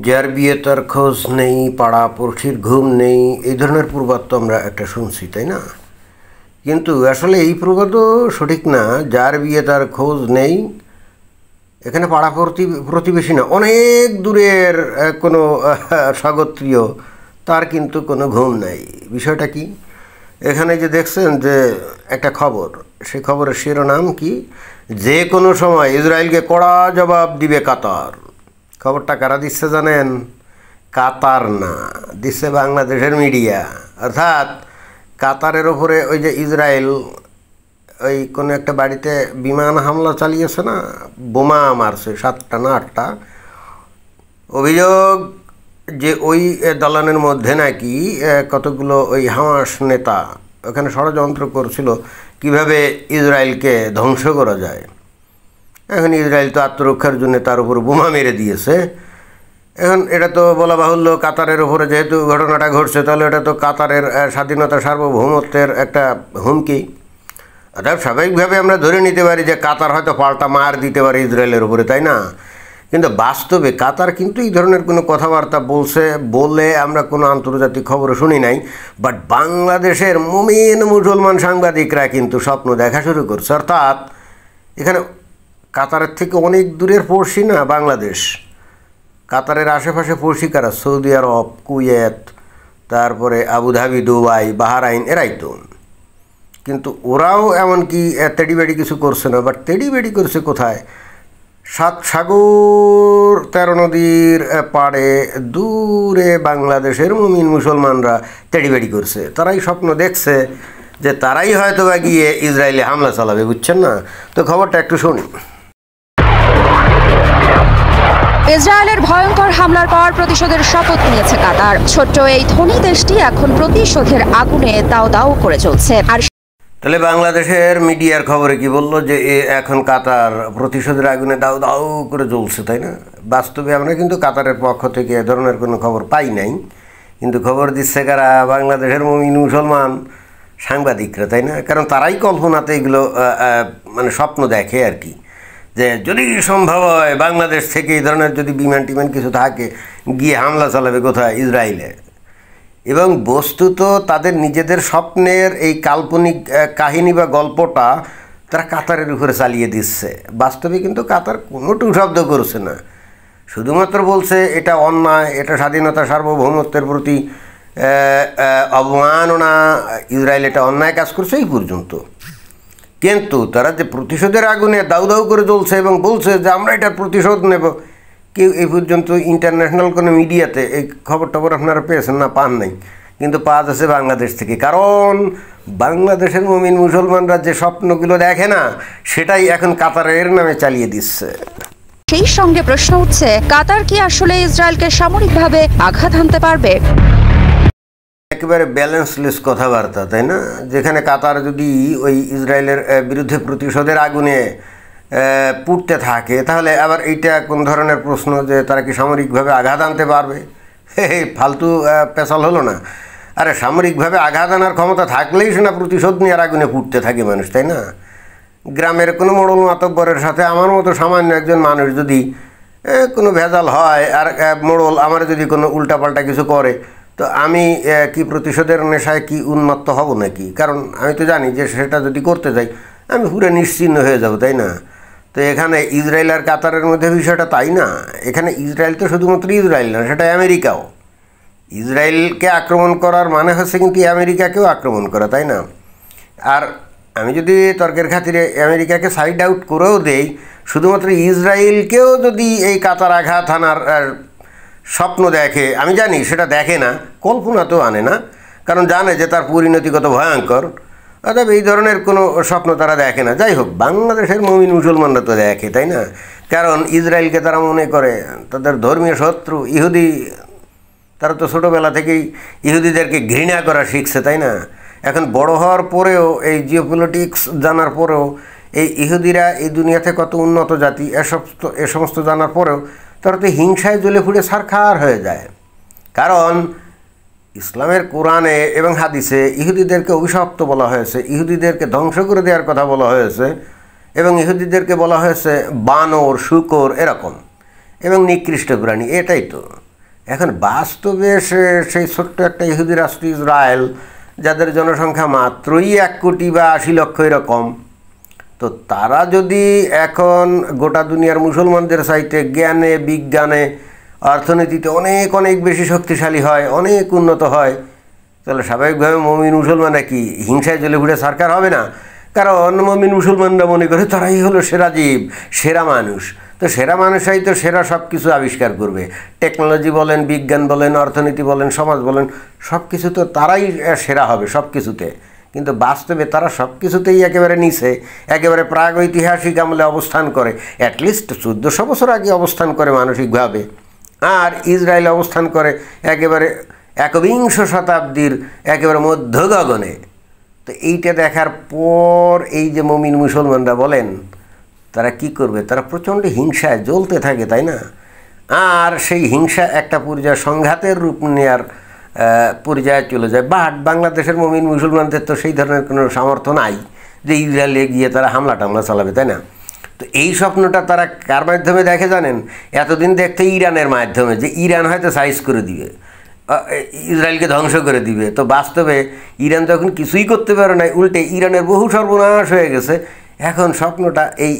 যার বিয়ে তার খোঁজ নেই, পাড়া পড়শির ঘুম নেই, এই ধরনের প্রবাদ তো আমরা একটা শুনছি, তাই না? কিন্তু আসলে এই প্রবাদও সঠিক না। যার বিয়ে তার খোঁজ নেই, এখানে পাড়া প্রতিবেশী না, অনেক দূরের কোনো স্বগোত্রীয়, তার কিন্তু কোনো ঘুম নাই। বিষয়টা কি? এখানে যে দেখছেন যে একটা খবর, সেই খবরের শিরোনাম কি? যে কোনো সময় ইসরায়েলকে কড়া জবাব দিবে কাতার। খবরটা কারা দিচ্ছে জানেন? কাতার না, দিচ্ছে বাংলাদেশের মিডিয়া। অর্থাৎ কাতারের ওপরে ওই যে ইসরায়েল ওই কোনো একটা বাড়িতে বিমান হামলা চালিয়েছে না, বোমা মারছে 7টা না 8টা। অভিযোগ যে ওই দালানের মধ্যে নাকি কতগুলো ওই হামাস নেতা ওখানে ষড়যন্ত্র করছিল কিভাবে ইসরায়েলকে ধ্বংস করা যায়। এখন ইসরায়েল তো আত্মরক্ষার জন্য তার উপর বোমা মেরে দিয়েছে। এখন এটা তো বলা বাহুল্য, কাতারের ওপরে যেহেতু ঘটনাটা ঘটছে, তাহলে এটা তো কাতারের স্বাধীনতা সার্বভৌমত্বের একটা হুমকি। অর্থাৎ স্বাভাবিকভাবে আমরা ধরে নিতে পারি যে কাতার হয়তো পাল্টা মার দিতে পারে ইসরায়েলের উপরে, তাই না? কিন্তু বাস্তবে কাতার কিন্তু এই ধরনের কোনো কথাবার্তা বলে আমরা কোনো আন্তর্জাতিক খবরে শুনি নাই। বাট বাংলাদেশের মুমিন মুসলমান সাংবাদিকরা কিন্তু স্বপ্ন দেখা শুরু করছে। অর্থাৎ এখানে কাতারের থেকে অনেক দূরের পড়শি না বাংলাদেশ। কাতারের আশেপাশে পড়শি কারা? সৌদি আরব, কুয়েত, তারপরে আবুধাবি, দুবাই, বাহরাইন, এরাই তো। কিন্তু ওরাও এমনকি তেড়িবেড়ি কিছু করছে না। বাট তেড়িবেড়ি করছে কোথায়? 7 সাগর 13 নদীর পাড়ে দূরে বাংলাদেশের মুমিন মুসলমানরা তেড়িবেড়ি করছে। তারাই স্বপ্ন দেখছে যে তারাই হয়তো বা গিয়ে ইসরায়েলে হামলা চালাবে, বুঝছেন না? তো খবরটা একটু শুনি। ইসরায়েলের ভয়ঙ্কর হামলার পর প্রতিশোধের শপথ নিয়েছে কাতার। ছোট্ট এই ধনী দেশটি এখন প্রতিশোধের আগুনে দাউ দাউ করে চলছে। আর তাহলে বাংলাদেশের মিডিয়ার খবরে কি বললো? যে এখন কাতার প্রতিশোধের আগুনে দাউ দাউ করে জ্বলছে, তাই না? বাস্তবে আমরা কিন্তু কাতারের পক্ষ থেকে এ ধরনের কোনো খবর পাই নাই। কিন্তু খবর দিচ্ছে কারা? বাংলাদেশের মুমিন মুসলমান সাংবাদিকরা, তাই না? কারণ তারাই কল্পনাতে এগুলো মানে স্বপ্ন দেখে আর কি, যে যদি সম্ভব হয় বাংলাদেশ থেকে এই ধরনের যদি বিমান টিমান কিছু থাকে, গিয়ে হামলা চালাবে কোথায়? ইসরায়েলে। এবং বস্তুত তাদের নিজেদের স্বপ্নের এই কাল্পনিক কাহিনী বা গল্পটা তারা কাতারের উপরে চালিয়ে দিচ্ছে। বাস্তবে কিন্তু কাতার কোনো শব্দ করছে না, শুধুমাত্র বলছে এটা অন্যায়, এটা স্বাধীনতা সার্বভৌমত্বের প্রতি অবমাননা, ইসরায়েল এটা অন্যায় কাজ করছে, এই পর্যন্ত। কিন্তু তারা যে প্রতিশোধের আগুনে দাউ দাউ করে জ্বলছে এবং বলছে যে আমরা এটার প্রতিশোধ নেব, কেউ এই পর্যন্ত ইন্টারন্যাশনাল কোনো মিডিয়াতে এই খবর টবর আপনারা পেয়েছেন না? পান নাই। কিন্তু পাওয়া যাচ্ছে বাংলাদেশ থেকে। কারণ বাংলাদেশের মুমিন মুসলমানরা যে স্বপ্নগুলো দেখে না, সেটাই এখন কাতারের নামে চালিয়ে দিচ্ছে। সেই সঙ্গে প্রশ্ন উঠছে, কাতার কি আসলে ইসরায়েলকে সামরিকভাবে আঘাত হানতে পারবে? একেবারে ব্যালেন্সলেস কথাবার্তা, তাই না? যেখানে কাতার যদি ওই ইসরায়েলের বিরুদ্ধে প্রতিশোধের আগুনে পুড়তে থাকে, তাহলে আবার এইটা কোন ধরনের প্রশ্ন যে তারা কি সামরিকভাবে আঘাত আনতে পারবে? ফালতু পেশাল হলো না? আরে সামরিকভাবে আঘাত আনার ক্ষমতা থাকলেই সে না প্রতিশোধ নিয়ে আগুনে পুড়তে থাকে মানুষ, তাই না? গ্রামের কোনো মোড়ল মাতব্বরের সাথে আমার মতো সামান্য একজন মানুষ যদি কোনো ভেজাল হয়, আর মোড়ল আমার যদি কোনো উল্টাপাল্টা কিছু করে, তো আমি কি প্রতিশোধের নেশায় কি উন্মত্ত হব নাকি? কারণ আমি তো জানি যে সেটা যদি করতে যাই আমি পুরো নিশ্চিহ্ন হয়ে যাব, তাই না? তো এখানে ইসরায়েল আর কাতারের মধ্যে বিষয়টা তাই না। এখানে ইসরায়েল তো শুধুমাত্র ইসরায়েল না, সেটা আমেরিকাও। ইসরায়েলকে আক্রমণ করার মানে হচ্ছে কিন্তু আমেরিকাকেও আক্রমণ করা, তাই না? আর আমি যদি তর্কের খাতিরে আমেরিকাকে সাইড আউট করেও দেই, শুধুমাত্র ইসরায়েলকেও যদি এই কাতার আঘাত হানার স্বপ্ন দেখে, আমি জানি সেটা দেখে না, কল্পনাতেও আনে না, কারণ জানে যে তার পরিণতি কত ভয়ঙ্কর। অর্থাৎ এই ধরনের কোনো স্বপ্ন তারা দেখে না। যাই হোক, বাংলাদেশের মুমিন মুসলমানরা তো দেখে, তাই না? কারণ ইসরায়েলকে তারা মনে করে তাদের ধর্মীয় শত্রু ইহুদি। তারা তো ছোটোবেলা থেকেই ইহুদিদেরকে ঘৃণা করা শিখছে, তাই না? এখন বড় হওয়ার পরেও, এই জিওপলিটিক্স জানার পরেও, এই ইহুদিরা এই দুনিয়াতে কত উন্নত জাতি, এ সমস্ত জানার পরেও তারা তো হিংসায় জ্বলে পুড়ে ছারখার হয়ে যায়। কারণ ইসলামের কোরআনে এবং হাদিসে ইহুদিদেরকে অভিশপ্ত বলা হয়েছে, ইহুদিদেরকে ধ্বংস করে দেওয়ার কথা বলা হয়েছে, এবং ইহুদিদেরকে বলা হয়েছে বানর, শূকর এরকম, এবং নিকৃষ্ট প্রাণী। এটাই তো এখন বাস্তবে সেই ছোট্ট একটা ইহুদি রাষ্ট্র ইসরায়েল, যাদের জনসংখ্যা মাত্রই 1 কোটি বা 80 লক্ষ এরকম, তো তারা যদি এখন গোটা দুনিয়ার মুসলমানদের চাইতে জ্ঞানে, বিজ্ঞানে, অর্থনীতিতে অনেক অনেক বেশি শক্তিশালী হয়, অনেক উন্নত হয়, তাহলে স্বাভাবিকভাবে মুমিন মুসলমানরা কি হিংসায় জ্বলে ঘুরে সরকার হবে না? কারণ মুমিন মুসলমানরা মনে করে তারাই হলো সেরা জীব, সেরা মানুষ। তো সেরা মানুষই তো সেরা সব কিছু আবিষ্কার করবে। টেকনোলজি বলেন, বিজ্ঞান বলেন, অর্থনীতি বলেন, সমাজ বলেন, সব কিছু তো তারাই সেরা হবে সব কিছুতে। কিন্তু বাস্তবে তারা সব কিছুতেই একেবারে নিচে, একেবারে প্রাগৈতিহাসিক আমলে অবস্থান করে, অ্যাটলিস্ট 1400 বছর আগে অবস্থান করে মানসিকভাবে। আর ইসরায়েল অবস্থান করে একেবারে 21 শতাব্দীর একেবারে মধ্য গগনে। তো এইটা দেখার পর এই যে মুমিন মুসলমানরা বলেন, তারা কি করবে? তারা প্রচণ্ড হিংসায় জ্বলতে থাকে, তাই না? আর সেই হিংসা একটা পর্যায়ে সংঘাতের রূপ নেওয়ার পর্যায়ে চলে যায়। বাট বাংলাদেশের মুমিন মুসলমানদের তো সেই ধরনের কোনো সামর্থ্য নাই যে ইসরায়েলে গিয়ে তারা হামলা টামলা চালাবে, তাই না? তো এই স্বপ্নটা তারা কার মাধ্যমে দেখে জানেন? এতদিন দেখতে ইরানের মাধ্যমে, যে ইরান হয়তো সাইজ করে দিবে, ইসরায়েলকে ধ্বংস করে দিবে। তো বাস্তবে ইরান যখন কিছুই করতে পারে না, উল্টে ইরানের বহু সর্বনাশ হয়ে গেছে, এখন স্বপ্নটা এই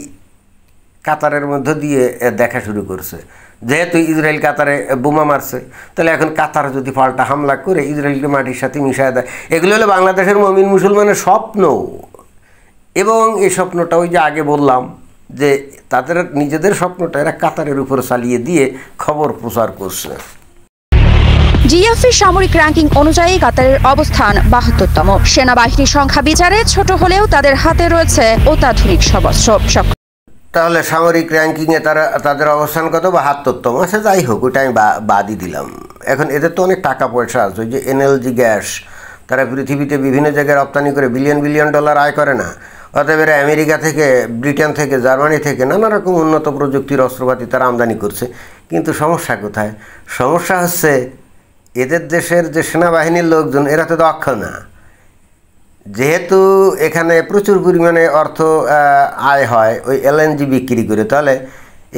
কাতারের মধ্য দিয়ে দেখা শুরু করছে। যেহেতু ইসরায়েল কাতারে বোমা মারছে, তাহলে এখন কাতার যদি পাল্টা হামলা করে ইসরায়েলকে মাটির সাথে মিশিয়ে দেয়, এগুলো হলো বাংলাদেশের মুমিন মুসলমানের স্বপ্ন। এবং এই স্বপ্নটা ওই যে আগে বললাম যে তাদের নিজেদের স্বপ্নটা এরা কাতারের উপর চালিয়ে দিয়ে খবর প্রচার করছে। জিএফপির সামরিক র্যাঙ্কিং অনুযায়ী কাতারের অবস্থান 72তম। সেনাবাহিনীর সংখ্যা বিচারে ছোট হলেও তাদের হাতে রয়েছে অত্যাধুনিক সবস্ত্র। তাহলে সামরিক র্যাঙ্কিংয়ে তাদের অবস্থান কত? 72তম। আচ্ছা, যাই হোক, ওইটা আমি বাদই দিলাম। এখন এদের তো অনেক টাকা পয়সা আছে। ওই যে এনএলজি গ্যাস তারা পৃথিবীতে বিভিন্ন জায়গায় রপ্তানি করে বিলিয়ন বিলিয়ন ডলার আয় করে না? অতএব এরা আমেরিকা থেকে, ব্রিটেন থেকে, জার্মানি থেকে নানা রকম উন্নত প্রযুক্তির অস্ত্রপাতি তারা আমদানি করছে। কিন্তু সমস্যা কোথায়? সমস্যা হচ্ছে এদের দেশের যে সেনাবাহিনীর লোকজন, এরা তো দক্ষ না। যেহেতু এখানে প্রচুর পরিমাণে অর্থ আয় হয় ওই এলএনজি বিক্রি করে, তাহলে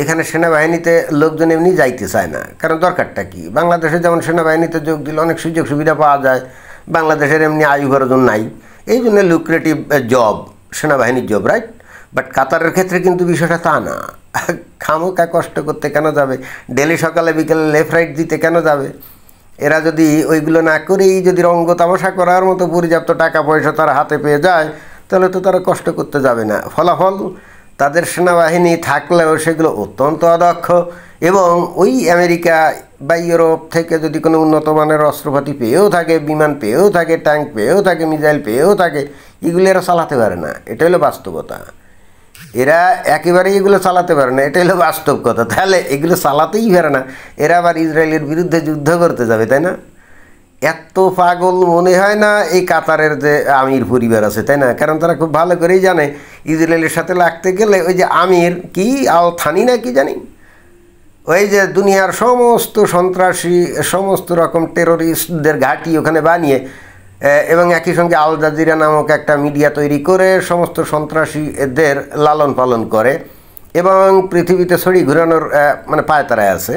এখানে সেনাবাহিনীতে লোকজন এমনি যাইতে চায় না। কারণ দরকারটা কি? বাংলাদেশে যেমন সেনাবাহিনীতে যোগ দিলে অনেক সুযোগ সুবিধা পাওয়া যায়, বাংলাদেশের এমনি আয় উপার্জন নাই, এই জন্য লুক্রেটিভ জব সেনাবাহিনীর জব, রাইট? বাট কাতারের ক্ষেত্রে কিন্তু বিষয়টা তা না। খামোকা কষ্ট করতে কেন যাবে? ডেলি সকালে বিকেলে লেফট রাইট দিতে কেন যাবে? এরা যদি ওইগুলো না করেই যদি রঙ্গ তামাশা করার মতো পর্যাপ্ত টাকা পয়সা তারা হাতে পেয়ে যায়, তাহলে তো তারা কষ্ট করতে যাবে না। ফলাফল তাদের সেনাবাহিনী থাকলেও সেগুলো অত্যন্ত অদক্ষ, এবং ওই আমেরিকা বা ইউরোপ থেকে যদি কোনো উন্নত মানের অস্ত্রপাতি পেয়েও থাকে, বিমান পেয়েও থাকে, ট্যাঙ্ক পেয়েও থাকে, মিসাইল পেয়েও থাকে, এগুলো এরা চালাতে পারে না। এটা হলো বাস্তবতা। এরা একেবারেই এগুলো চালাতে পারে না, এটা হলো বাস্তব কথা। তাহলে এগুলো চালাতেই পারে না, এরা আবার ইসরায়েলের বিরুদ্ধে যুদ্ধ করতে যাবে, তাই না? এত পাগল মনে হয় না এই কাতারের যে আমির পরিবার আছে, তাই না? কারণ তারা খুব ভালো করেই জানে ইসরায়েলের সাথে লাগতে গেলে ওই যে আমির কি আল থানি না কি জানি, ওই যে দুনিয়ার সমস্ত সন্ত্রাসী, সমস্ত রকম টেরোরিস্টদের ঘাঁটি ওখানে বানিয়ে, এবং একই সঙ্গে আল জাজিরা নামক একটা মিডিয়া তৈরি করে সমস্ত সন্ত্রাসীদের লালন পালন করে এবং পৃথিবীতে ছড়ি ঘুরানোর মানে পায়তারায় আছে।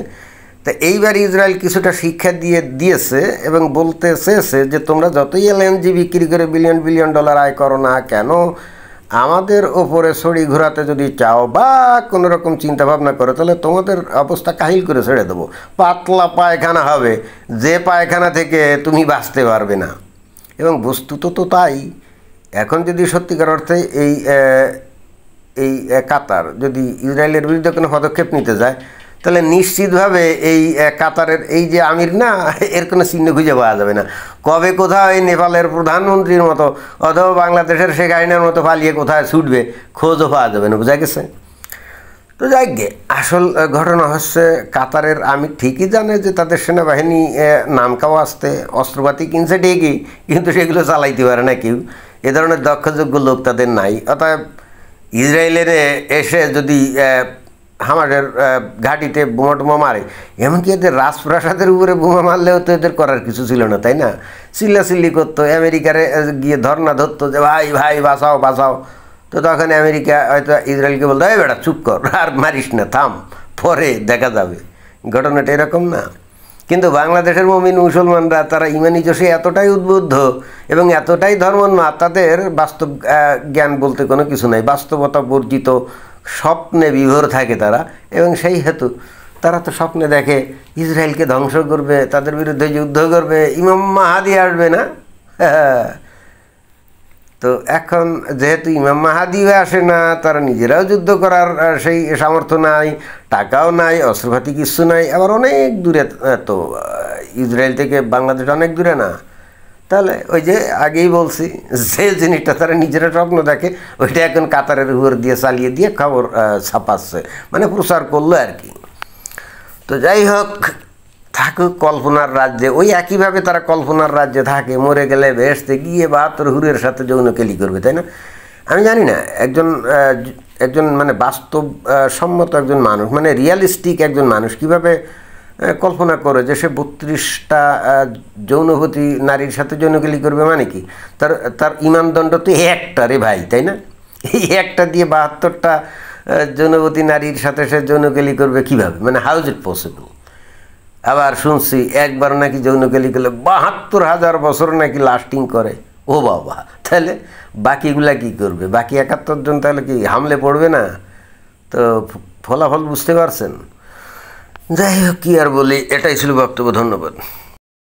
তো এইবার ইসরায়েল কিছুটা শিক্ষা দিয়েছে এবং বলতে চেয়েছে যে তোমরা যতই এলএনজি বিক্রি করে বিলিয়ন বিলিয়ন ডলার আয় করো না কেন, আমাদের ওপরে ছড়ি ঘোরাতে যদি চাও বা কোনো রকম চিন্তাভাবনা করো, তাহলে তোমাদের অবস্থা কাহিল করে ছেড়ে দেবো। পাতলা পায়খানা হবে, যে পায়খানা থেকে তুমি বাঁচতে পারবে না। এবং বস্তুত তো তাই। এখন যদি সত্যিকার অর্থে এই কাতার যদি ইসরায়েলের বিরুদ্ধে কোনো পদক্ষেপ নিতে যায়, তাহলে নিশ্চিতভাবে এই কাতারের এই যে আমির না, এর কোনো চিহ্ন খুঁজে পাওয়া যাবে না। কবে কোথাও এই নেপালের প্রধানমন্ত্রীর মতো অথবা বাংলাদেশের শেখ হাসিনার মতো পালিয়ে কোথায় ছুটবে, খোঁজও পাওয়া যাবে না, বোঝা গেছে? তো যাই গে, আসল ঘটনা হচ্ছে কাতারের আমির ঠিকই জানে যে তাদের সেনাবাহিনী নামকাও আসতে অস্ত্রপাতি কিনছে ঠিকই, কিন্তু সেগুলো চালাইতে পারে না কেউ। এ ধরনের দক্ষযোগ্য লোক তাদের নাই। অতএব ইসরায়েলের এসে যদি হামাদের ঘাঁটিতে বোমা টোমা মারে, এমনকি এদের রাজপ্রাসাদের উপরে বোমা মারলেও তো এদের করার কিছু ছিল না, তাই না? চিল্লাচিল্লি করতো, আমেরিকারে গিয়ে ধর্না ধরতো যে ভাই ভাই বাঁচাও বাঁচাও। তো তখন আমেরিকা হয়তো ইসরায়েলকে বলতো এই বেটা চুপ কর, আর মারিস না, থাম, পরে দেখা যাবে। ঘটনাটা এরকম না। কিন্তু বাংলাদেশের মুমিন মুসলমানরা তারা ইমানি জোশে এতটাই উদ্বুদ্ধ এবং এতটাই ধর্মোন্মাদ, তাদের বাস্তব জ্ঞান বলতে কোনো কিছু নাই, বাস্তবতা বর্জিত স্বপ্নে বিভোর থাকে তারা। এবং সেই হেতু তারা তো স্বপ্নে দেখে ইসরায়েলকে ধ্বংস করবে, তাদের বিরুদ্ধে যুদ্ধ করবে, ইমাম মাহাদি আসবে না। তো এখন যেহেতু ইমাম মাহাদিও আসে না, তারা নিজেরাও যুদ্ধ করার সেই সামর্থ্য নাই, টাকাও নাই, অস্ত্রপাতি কিছু নাই, আবার অনেক দূরে, তো ইসরায়েল থেকে বাংলাদেশ অনেক দূরে না। তাহলে ওই যে আগেই বলছি, যে জিনিসটা তারা নিজেরা স্বপ্ন দেখে ওইটা এখন কাতারের উপর দিয়ে চালিয়ে দিয়ে খবর ছাপাচ্ছে, মানে প্রচার করলো আর কি। তো যাই হোক, থাকুক কল্পনার রাজ্যে। ওই একইভাবে তারা কল্পনার রাজ্যে থাকে, মরে গেলে বেহেশতে গিয়ে 72 হুরের সাথে যৌনকেলি করবে, তাই না? আমি জানি না একজন মানে বাস্তব সম্মত একজন মানুষ, মানে রিয়ালিস্টিক একজন মানুষ কীভাবে কল্পনা করে যে সে 32টা যৌনবতী নারীর সাথে যৌনকেলি করবে। মানে কি, তার ইমানদণ্ড তো একটা রে ভাই, তাই না? এই একটা দিয়ে 72টা যৌনবতী নারীর সাথে সে যৌনকেলি করবে কীভাবে? মানে হাউ ইজ ইট পসিবল? আবার শুনছি একবার নাকি যৌনকেলি করলে 72,000 বছর নাকি লাস্টিং করে। ও বাবা, তাহলে বাকিগুলা কি করবে? বাকি 71 জন তাহলে কি হামলে পড়বে না? তো ফলাফল বুঝতে পারছেন। যাই হোক, কী আর বলি, এটাই ছিল বক্তব্য। ধন্যবাদ।